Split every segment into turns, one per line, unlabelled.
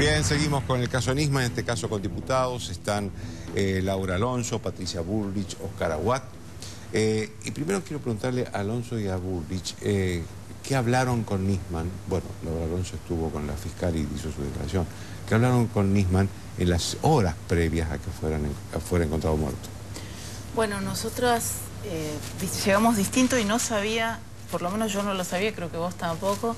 Bien, seguimos con el caso Nisman, en este caso con diputados. Están Laura Alonso, Patricia Bullrich, Oscar Aguad. Y primero quiero preguntarle a Alonso y a Bullrich, ¿qué hablaron con Nisman? Bueno, Laura Alonso estuvo con la fiscal y hizo su declaración. ¿Qué hablaron con Nisman en las horas previas a que fuera encontrado muerto?
Bueno, nosotras llegamos distinto y no sabía, por lo menos yo no lo sabía, creo que vos tampoco,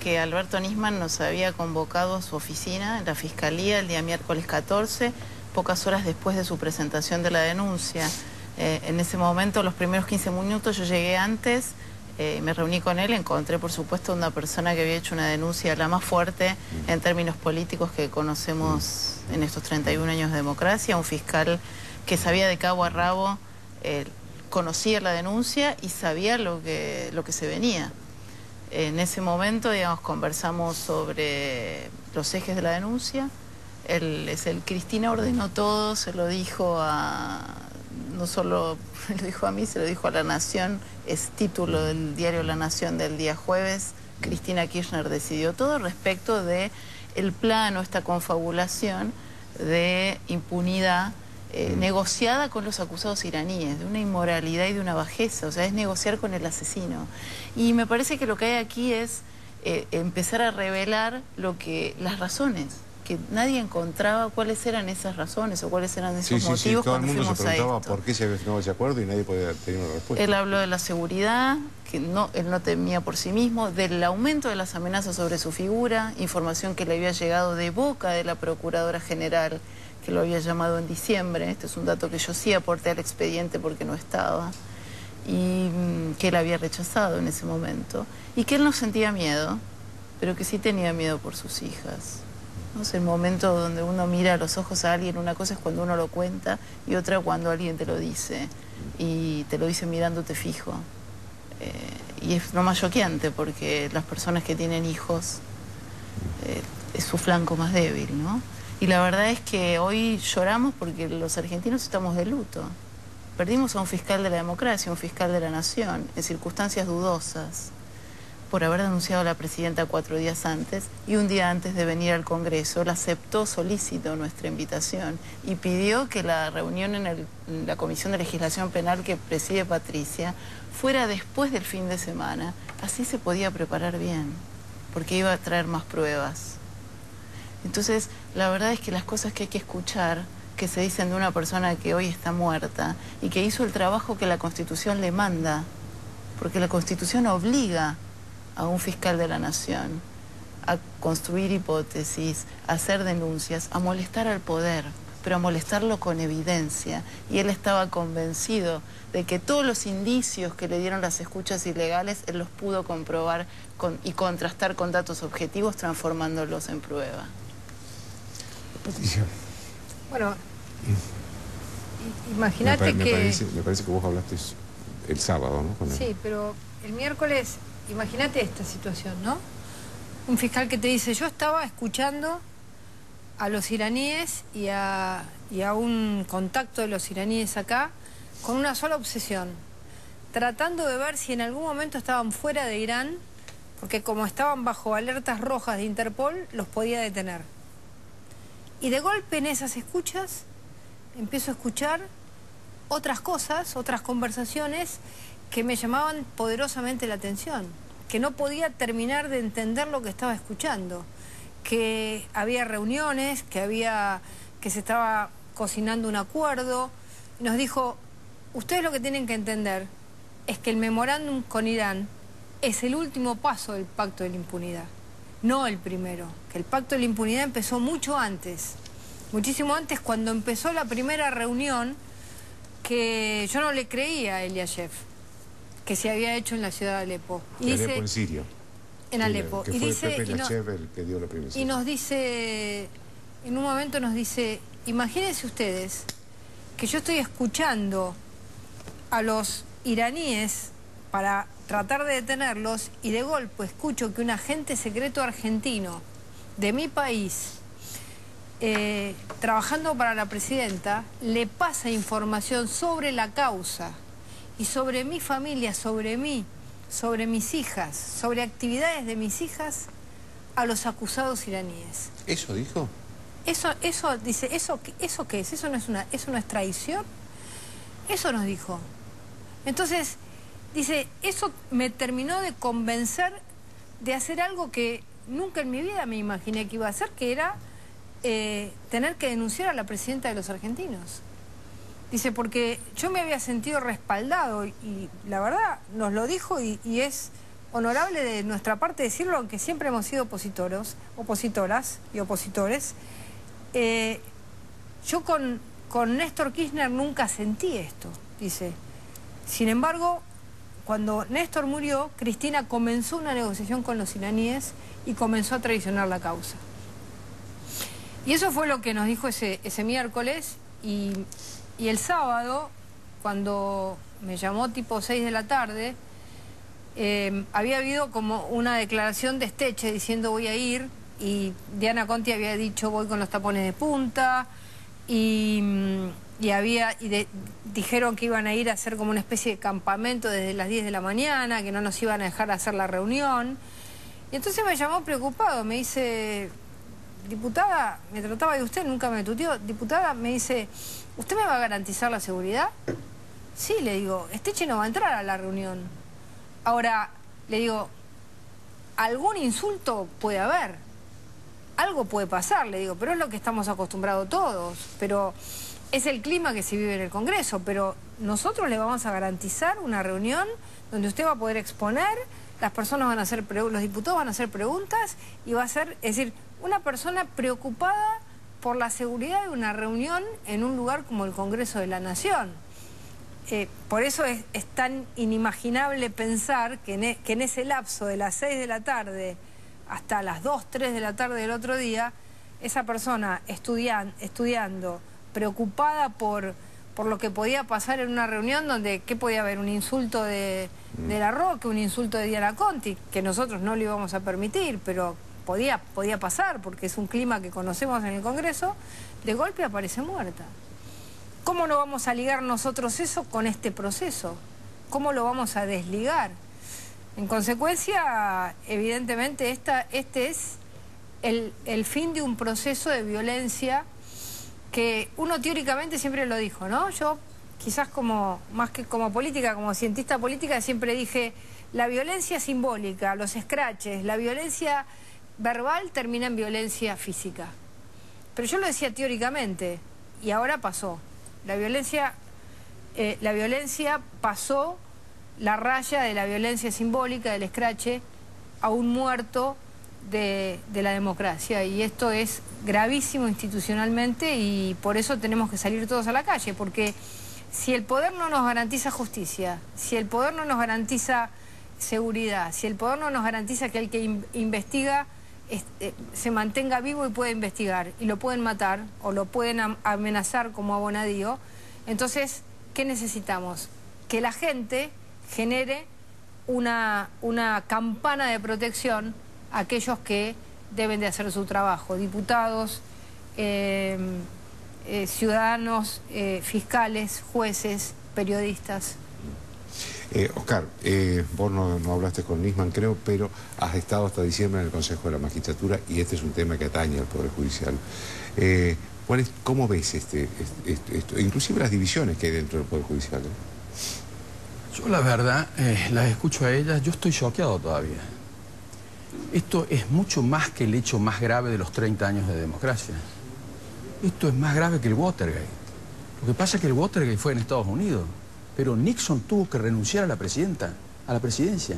que Alberto Nisman nos había convocado a su oficina en la Fiscalía el día miércoles 14, pocas horas después de su presentación de la denuncia. En ese momento, los primeros 15 minutos, yo llegué antes, me reuní con él, encontré por supuesto una persona que había hecho una denuncia la más fuerte en términos políticos que conocemos en estos 31 años de democracia, un fiscal que sabía de cabo a rabo, conocía la denuncia y sabía lo que se venía. En ese momento, digamos, conversamos sobre los ejes de la denuncia. Cristina ordenó todo, se lo dijo no solo lo dijo a mí, se lo dijo a La Nación, es título del diario La Nación del día jueves. Cristina Kirchner decidió todo respecto de el plano, esta confabulación de impunidad negociada con los acusados iraníes, de una inmoralidad y de una bajeza, o sea, es negociar con el asesino. Y me parece que lo que hay aquí es empezar a revelar las razones, que nadie encontraba cuáles eran esas razones o cuáles eran esos motivos
todo el
cuando
mundo se
fuimos a
preguntaba
esto.
por qué se había firmado ese acuerdo y nadie podía tener una respuesta.
Él habló de la seguridad, que él no temía por sí mismo, del aumento de las amenazas sobre su figura, información que le había llegado de boca de la Procuradora General, que lo había llamado en diciembre. Este es un dato que yo sí aporté al expediente porque no estaba, y que él había rechazado en ese momento, y que él no sentía miedo, pero que sí tenía miedo por sus hijas. ¿No? Es el momento donde uno mira a los ojos a alguien, una cosa es cuando uno lo cuenta y otra cuando alguien te lo dice, y te lo dice mirándote fijo. Y es lo más choqueante porque las personas que tienen hijos es su flanco más débil, ¿no? Y la verdad es que hoy lloramos porque los argentinos estamos de luto. Perdimos a un fiscal de la democracia, un fiscal de la nación, en circunstancias dudosas, por haber denunciado a la presidenta 4 días antes, y un día antes de venir al Congreso, él aceptó solícito nuestra invitación y pidió que la reunión en la Comisión de Legislación Penal que preside Patricia fuera después del fin de semana. Así se podía preparar bien, porque iba a traer más pruebas. Entonces, la verdad es que las cosas que hay que escuchar, que se dicen de una persona que hoy está muerta y que hizo el trabajo que la Constitución le manda, porque la Constitución obliga a un fiscal de la nación a construir hipótesis, a hacer denuncias, a molestar al poder, pero a molestarlo con evidencia. Y él estaba convencido de que todos los indicios que le dieron las escuchas ilegales, él los pudo comprobar y contrastar con datos objetivos, transformándolos en prueba.
Patricia.
Bueno, imagínate que...
Me parece que vos hablaste el sábado, ¿no?
Sí, pero el miércoles, imagínate esta situación, ¿no? Un fiscal que te dice, yo estaba escuchando a los iraníes y a un contacto de los iraníes acá con una sola obsesión, tratando de ver si en algún momento estaban fuera de Irán, porque como estaban bajo alertas rojas de Interpol, los podía detener. Y de golpe en esas escuchas empiezo a escuchar otras cosas, otras conversaciones que me llamaban poderosamente la atención, que no podía terminar de entender lo que estaba escuchando, que había reuniones, que se estaba cocinando un acuerdo. Nos dijo, ustedes lo que tienen que entender es que el memorándum con Irán es el último paso del pacto de la impunidad. No el primero, que el pacto de la impunidad empezó mucho antes, muchísimo antes, cuando empezó la primera reunión, que yo no le creía a Eliashev, que se había hecho en la ciudad de Alepo.
Y Alepo en Siria.
En Alepo.
Que fue Pepe Eliashev el que dio la primera.
Y nos dice, en un momento nos dice, imagínense ustedes que yo estoy escuchando a los iraníes para tratar de detenerlos y de golpe escucho que un agente secreto argentino de mi país, trabajando para la presidenta, le pasa información sobre la causa y sobre mi familia, sobre mí, sobre mis hijas, sobre actividades de mis hijas a los acusados iraníes.
¿Eso dijo?
Eso dice, ¿eso qué es? ¿Eso no es traición? Eso nos dijo. Entonces, dice, eso me terminó de convencer de hacer algo que nunca en mi vida me imaginé que iba a hacer, que era tener que denunciar a la presidenta de los argentinos. Dice, porque yo me había sentido respaldado y la verdad nos lo dijo y es honorable de nuestra parte decirlo, aunque siempre hemos sido opositoras y opositores. Yo con Néstor Kirchner nunca sentí esto, dice. Sin embargo, cuando Néstor murió, Cristina comenzó una negociación con los iraníes y comenzó a traicionar la causa. Y eso fue lo que nos dijo ese miércoles y el sábado, cuando me llamó tipo 6 de la tarde, había habido como una declaración de Esteche diciendo voy a ir, y Diana Conti había dicho voy con los tapones de punta, dijeron que iban a ir a hacer como una especie de campamento desde las 10 de la mañana, que no nos iban a dejar hacer la reunión. Y entonces me llamó preocupado, me dice, diputada, me trataba de usted, nunca me tuteó, diputada, me dice, ¿usted me va a garantizar la seguridad? Sí, le digo, Esteche no va a entrar a la reunión. Ahora, le digo, algún insulto puede haber, algo puede pasar, le digo, pero es lo que estamos acostumbrados todos, pero es el clima que se vive en el Congreso, pero nosotros le vamos a garantizar una reunión donde usted va a poder exponer, las personas van a hacer los diputados van a hacer preguntas y va a ser, es decir, una persona preocupada por la seguridad de una reunión en un lugar como el Congreso de la Nación. Por eso es tan inimaginable pensar que en ese lapso de las 6 de la tarde hasta las 2, 3 de la tarde del otro día, esa persona estudiando, preocupada por lo que podía pasar en una reunión donde, ¿qué podía haber? Un insulto de La Rocque, un insulto de Diana Conti, que nosotros no lo íbamos a permitir, pero podía pasar porque es un clima que conocemos en el Congreso, de golpe aparece muerta. ¿Cómo no vamos a ligar nosotros eso con este proceso? ¿Cómo lo vamos a desligar? En consecuencia, evidentemente, este es el fin de un proceso de violencia que uno teóricamente siempre lo dijo, ¿no? Yo, quizás más que como política, como cientista política, siempre dije, la violencia simbólica, los scratches, la violencia verbal termina en violencia física. Pero yo lo decía teóricamente, y ahora pasó. La violencia pasó la raya de la violencia simbólica, del escrache, a un muerto de la democracia. Y esto es gravísimo institucionalmente y por eso tenemos que salir todos a la calle, porque si el poder no nos garantiza justicia, si el poder no nos garantiza seguridad, si el poder no nos garantiza que el que investiga se mantenga vivo y pueda investigar, y lo pueden matar o lo pueden amenazar como a Bonadío, entonces, ¿qué necesitamos? Que la gente genere una campana de protección a aquellos que deben de hacer su trabajo, diputados, ciudadanos, fiscales, jueces, periodistas.
Oscar, vos no hablaste con Nisman, creo, pero has estado hasta diciembre en el Consejo de la Magistratura y este es un tema que atañe al Poder Judicial. ¿Cómo ves esto? Inclusive las divisiones que hay dentro del Poder Judicial, ¿no?
Yo la verdad, las escucho a ellas, yo estoy choqueado todavía. Esto es mucho más que el hecho más grave de los 30 años de democracia. Esto es más grave que el Watergate. Lo que pasa es que el Watergate fue en Estados Unidos, pero Nixon tuvo que renunciar a la presidencia.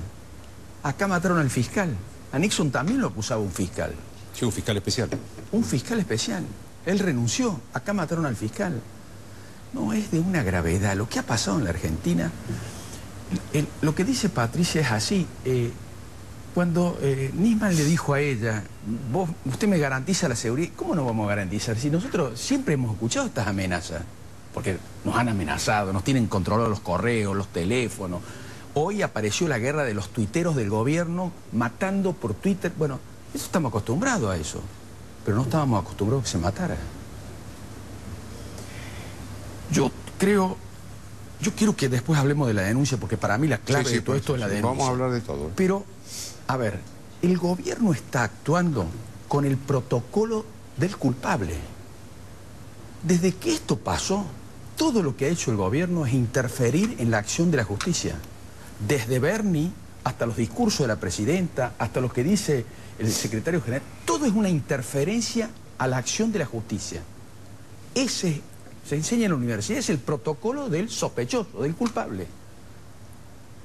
Acá mataron al fiscal. A Nixon también lo acusaba un fiscal.
Sí, un fiscal especial.
Un fiscal especial. Él renunció. Acá mataron al fiscal. No, es de una gravedad. Lo que ha pasado en la Argentina... lo que dice Patricia es así. Cuando Nisman le dijo a ella, usted me garantiza la seguridad, ¿cómo no vamos a garantizar? Si nosotros siempre hemos escuchado estas amenazas, porque nos han amenazado, nos tienen controlados los correos, los teléfonos. Hoy apareció la guerra de los tuiteros del gobierno matando por Twitter. Bueno, eso estamos acostumbrados a eso, pero no estábamos acostumbrados a que se matara. Yo quiero que después hablemos de la denuncia, porque para mí la clave de todo esto es la denuncia.
Vamos a hablar de todo.
Pero, a ver, el gobierno está actuando con el protocolo del culpable. Desde que esto pasó, todo lo que ha hecho el gobierno es interferir en la acción de la justicia. Desde Bernie hasta los discursos de la presidenta, hasta lo que dice el secretario general, todo es una interferencia a la acción de la justicia. Ese, se enseña en la universidad, es el protocolo del sospechoso, del culpable.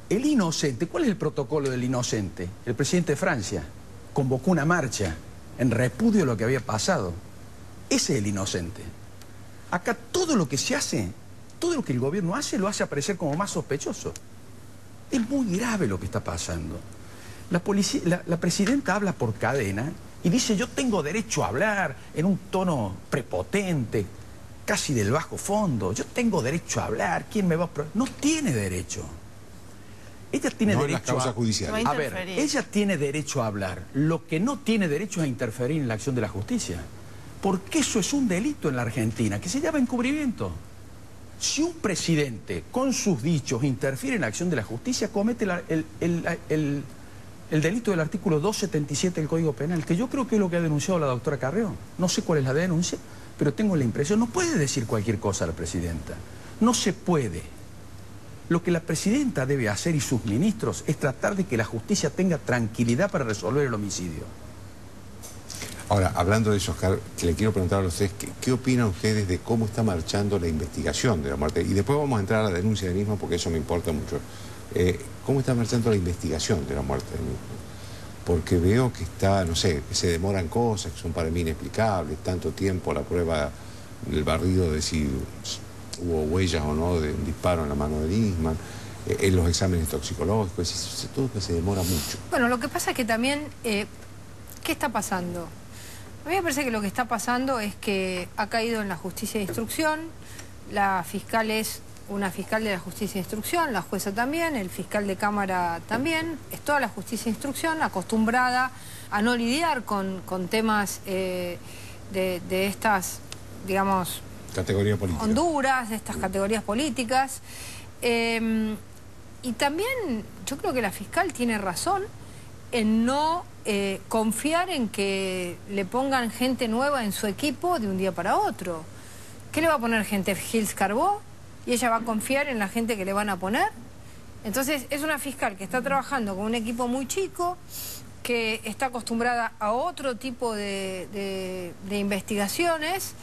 El inocente, ¿cuál es el protocolo del inocente? El presidente de Francia convocó una marcha en repudio de lo que había pasado. Ese es el inocente. Acá todo lo que se hace, todo lo que el gobierno hace, lo hace aparecer como más sospechoso. Es muy grave lo que está pasando. La presidenta habla por cadena y dice: yo tengo derecho a hablar, en un tono prepotente, casi del bajo fondo. Yo tengo derecho a hablar, ¿quién me va a...? No tiene derecho. Ella tiene derecho
en las causas judiciales.
A ver, ella tiene derecho a hablar. Lo que no tiene derecho es a interferir en la acción de la justicia. Porque eso es un delito en la Argentina, que se llama encubrimiento. Si un presidente, con sus dichos, interfiere en la acción de la justicia, comete el delito del artículo 277 del Código Penal, que yo creo que es lo que ha denunciado la doctora Carrió. No sé cuál es la denuncia, pero tengo la impresión. No puede decir cualquier cosa la presidenta. No se puede. Lo que la presidenta debe hacer y sus ministros es tratar de que la justicia tenga tranquilidad para resolver el homicidio.
Ahora, hablando de eso, Oscar, que le quiero preguntar a ustedes, ¿qué opinan ustedes de cómo está marchando la investigación de la muerte? Y después vamos a entrar a la denuncia de Nisman, porque eso me importa mucho. ¿Cómo está marchando la investigación de la muerte de Nisman? Porque veo que está, no sé, que se demoran cosas que son para mí inexplicables, tanto tiempo la prueba del barrido de si hubo huellas o no de un disparo en la mano de Nisman, en los exámenes toxicológicos, todo que se demora mucho.
Bueno, lo que pasa es que también, ¿qué está pasando? A mí me parece que lo que está pasando es que ha caído en la justicia de instrucción, la fiscal es una fiscal de la justicia de instrucción, la jueza también, el fiscal de cámara también, es toda la justicia de instrucción acostumbrada a no lidiar con temas de estas, digamos,
categoría política.
Honduras, de estas categorías políticas. Y también yo creo que la fiscal tiene razón en no confiar en que le pongan gente nueva en su equipo de un día para otro. ¿Qué le va a poner gente? ¿Gils Carbó? ¿Y ella va a confiar en la gente que le van a poner? Entonces es una fiscal que está trabajando con un equipo muy chico, que está acostumbrada a otro tipo de investigaciones,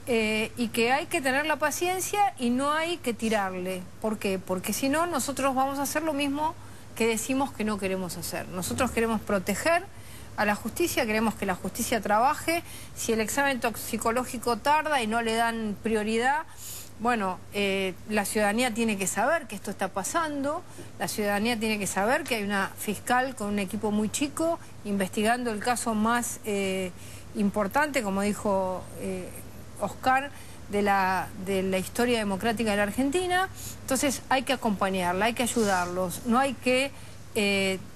y que hay que tener la paciencia y no hay que tirarle. ¿Por qué? Porque si no, nosotros vamos a hacer lo mismo que decimos que no queremos hacer. Nosotros queremos proteger a la justicia, queremos que la justicia trabaje. Si el examen toxicológico tarda y no le dan prioridad, bueno, la ciudadanía tiene que saber que esto está pasando, la ciudadanía tiene que saber que hay una fiscal con un equipo muy chico investigando el caso más importante, como dijo Oscar, de la historia democrática de la Argentina. Entonces hay que acompañarla, hay que ayudarlos, no hay que,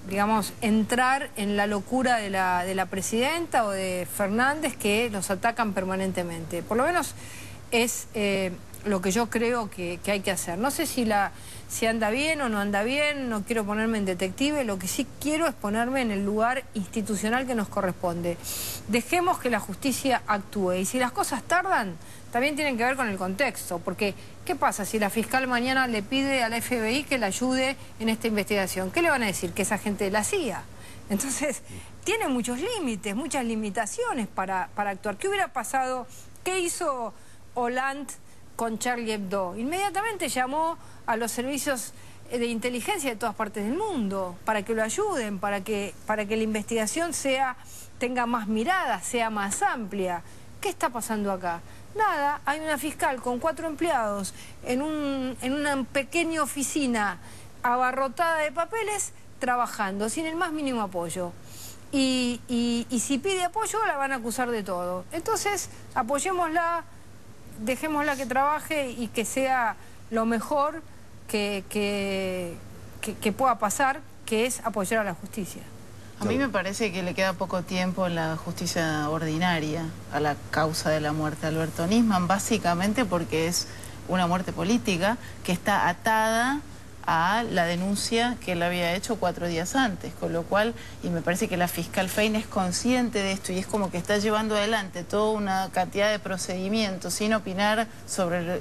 digamos, entrar en la locura de la presidenta o de Fernández, que los atacan permanentemente. Por lo menos es lo que yo creo que hay que hacer. No sé si anda bien o no anda bien, no quiero ponerme en detective, lo que sí quiero es ponerme en el lugar institucional que nos corresponde. Dejemos que la justicia actúe, y si las cosas tardan, también tienen que ver con el contexto, porque ¿qué pasa si la fiscal mañana le pide a la FBI que la ayude en esta investigación? ¿Qué le van a decir? Que esa gente la hacía. Entonces, tiene muchos límites, muchas limitaciones para actuar. ¿Qué hubiera pasado? ¿Qué hizo Hollande con Charlie Hebdo? Inmediatamente llamó a los servicios de inteligencia de todas partes del mundo para que lo ayuden, para que la investigación tenga más mirada, sea más amplia. ¿Qué está pasando acá? Nada, hay una fiscal con 4 empleados en una pequeña oficina abarrotada de papeles, trabajando sin el más mínimo apoyo. Y si pide apoyo la van a acusar de todo. Entonces, apoyémosla, dejémosla que trabaje y que sea lo mejor que pueda pasar, que es apoyar a la justicia.
A mí me parece que le queda poco tiempo en la justicia ordinaria a la causa de la muerte de Alberto Nisman, básicamente porque es una muerte política que está atada a la denuncia que él había hecho 4 días antes, con lo cual, y me parece que la fiscal Fein es consciente de esto y es como que está llevando adelante toda una cantidad de procedimientos sin opinar sobre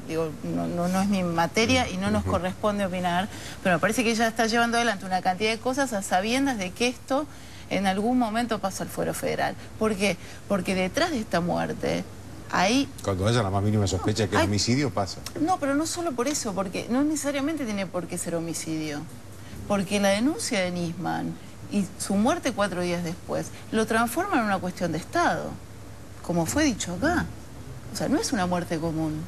digo, no es mi materia y no nos corresponde opinar, pero me parece que ella está llevando adelante una cantidad de cosas a sabiendas de que esto en algún momento pasa al fuero federal. ¿Por qué? Porque detrás de esta muerte ahí...
Cuando haya la más mínima sospecha que el homicidio pasa.
No, pero no solo por eso, porque no necesariamente tiene por qué ser homicidio. Porque la denuncia de Nisman y su muerte 4 días después lo transforma en una cuestión de Estado, como fue dicho acá. O sea, no es una muerte común.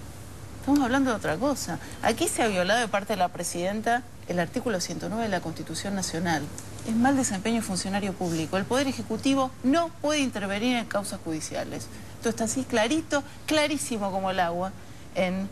Estamos hablando de otra cosa. Aquí se ha violado de parte de la presidenta el artículo 109 de la Constitución Nacional. Es mal desempeño funcionario público. El Poder Ejecutivo no puede intervenir en causas judiciales. Esto está así clarito, clarísimo como el agua en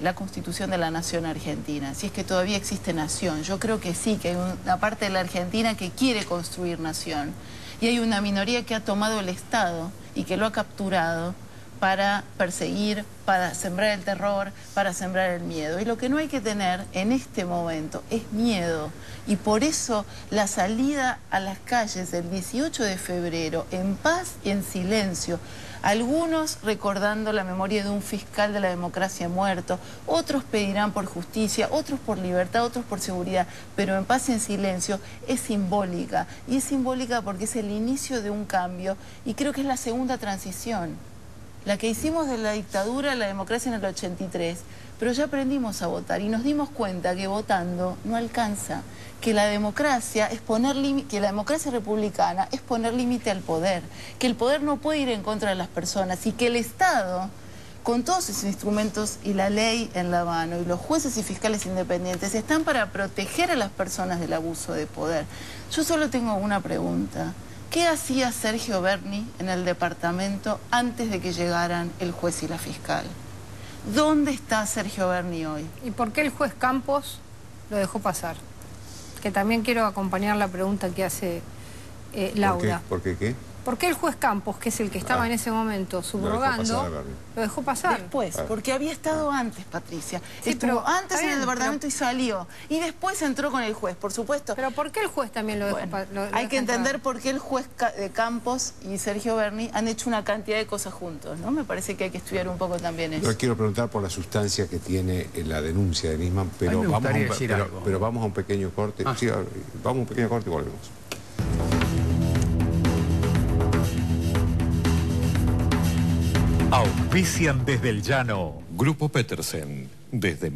la Constitución de la Nación Argentina. Si es que todavía existe nación. Yo creo que sí, que hay una parte de la Argentina que quiere construir nación. Y hay una minoría que ha tomado el Estado y que lo ha capturado para perseguir, para sembrar el terror, para sembrar el miedo. Y lo que no hay que tener en este momento es miedo. Y por eso la salida a las calles del 18 de febrero, en paz y en silencio, algunos recordando la memoria de un fiscal de la democracia muerto, otros pedirán por justicia, otros por libertad, otros por seguridad, pero en paz y en silencio es simbólica. Y es simbólica porque es el inicio de un cambio y creo que es la segunda transición. La que hicimos de la dictadura a la democracia en el 83, pero ya aprendimos a votar y nos dimos cuenta que votando no alcanza, que la democracia es poner que la democracia republicana es poner límite al poder, que el poder no puede ir en contra de las personas y que el Estado, con todos sus instrumentos y la ley en la mano y los jueces y fiscales independientes, están para proteger a las personas del abuso de poder. Yo solo tengo una pregunta. ¿Qué hacía Sergio Berni en el departamento antes de que llegaran el juez y la fiscal? ¿Dónde está Sergio Berni hoy?
¿Y por qué el juez Campos lo dejó pasar? Que también quiero acompañar la pregunta que hace Laura.
¿Por qué qué?
¿Por qué el juez Campos, que es el que estaba en ese momento subrogando, lo dejó pasar?
Después, porque había estado antes, Patricia.
Sí,
Estuvo
pero
antes en el
bien,
departamento y salió. Y después entró con el juez, por supuesto.
¿Pero por qué el juez también lo dejó pasar?
Hay que entender por qué el juez Campos y Sergio Berni han hecho una cantidad de cosas juntos, ¿no? Me parece que hay que estudiar un poco también eso.
Yo quiero preguntar por la sustancia que tiene la denuncia de Nisman, pero vamos a un pequeño corte. Sí, vamos a un pequeño corte y volvemos.
Auspician desde el llano.
Grupo Petersen, desde